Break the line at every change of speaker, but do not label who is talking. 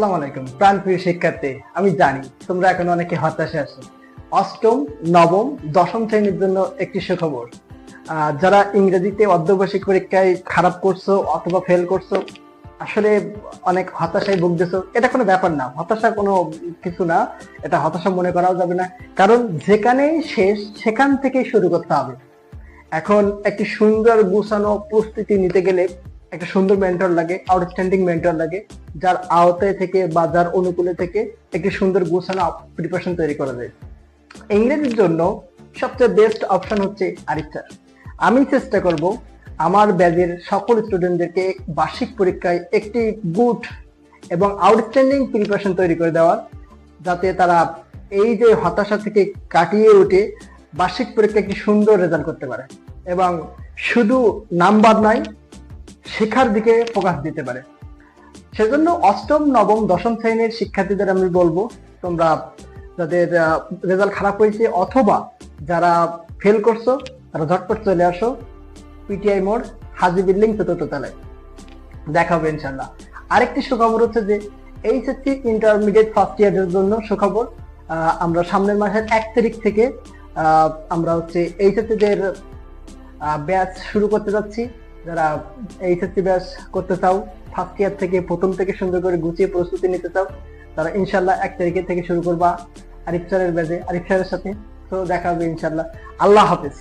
আসসালামু আলাইকুম প্রাণপ্রিয় শিক্ষার্থী, আমি জানি তোমরা এখন অনেকে হতাশে আছো। অষ্টম, নবম, দশম শ্রেণীর জন্য একটি সুখবর। যারা ইংরেজিতে অর্ধবার্ষিক পরীক্ষায় খারাপ করছো অথবা ফেল করছো, আসলে অনেক হতাশায় ভুগতেছো। এটা কোনো ব্যাপার না, হতাশা কোনো কিছু না, এটা হতাশা মনে করাও যাবে না, কারণ যেখানেই শেষ সেখান থেকেই শুরু করতে হবে। এখন একটি সুন্দর গুছানো প্রস্তুতি নিতে গেলে একটা সুন্দর মেন্টর লাগে, আউটস্ট্যান্ডিং মেন্টর লাগে, যার আওতায় থেকে বা যার অনুকূলে থেকে একটি সুন্দর গুছানো প্রিপারেশন তৈরি করা যায়। ইংরেজির জন্য সবচেয়ে বেস্ট অপশন হচ্ছে আরিফ স্যার। আমি চেষ্টা করব আমার ব্যাচের সকল স্টুডেন্টদেরকে বার্ষিক পরীক্ষায় একটি গুড এবং আউটস্ট্যান্ডিং প্রিপারেশন তৈরি করে দেওয়ার, যাতে তারা এই যে হতাশা থেকে কাটিয়ে উঠে বার্ষিক পরীক্ষায় একটি সুন্দর রেজাল্ট করতে পারে এবং শুধু নাম্বার নয়, শেখার দিকে ফোকাস দিতে পারে। সেজন্য অষ্টম, নবম, দশম শ্রেণীর শিক্ষার্থীদের আমি বলবো, তোমরা যাদের রেজাল্ট খারাপ হয়েছে অথবা যারা ফেল করছো, তারা ঝটপট চলে আসো পিটিআই মোড়, হাজি বিল্ডিং, চতুর্থ তলায়। দেখা হবে ইনশাল্লাহ। আরেকটি সুখবর হচ্ছে যে এইচএসসি ইন্টারমিডিয়েট ফার্স্ট ইয়ারের জন্য সুখবর। আমরা সামনের মাসের 1 তারিখ থেকে আমরা হচ্ছে এইচএসসি দের ব্যাচ শুরু করতে যাচ্ছি। যারা এইচএসসি ব্যাচ করতে চাও, ফার্স্ট ইয়ার থেকে প্রথম থেকে সুন্দর করে গুছিয়ে প্রস্তুতি নিতে চাও, তারা ইনশাল্লাহ 1 তারিখের থেকে শুরু করবা আরিফ স্যারের ব্যাচে, আরিফ স্যারের সাথে। তো দেখা হবে ইনশাল্লাহ। আল্লাহ হাফেজ।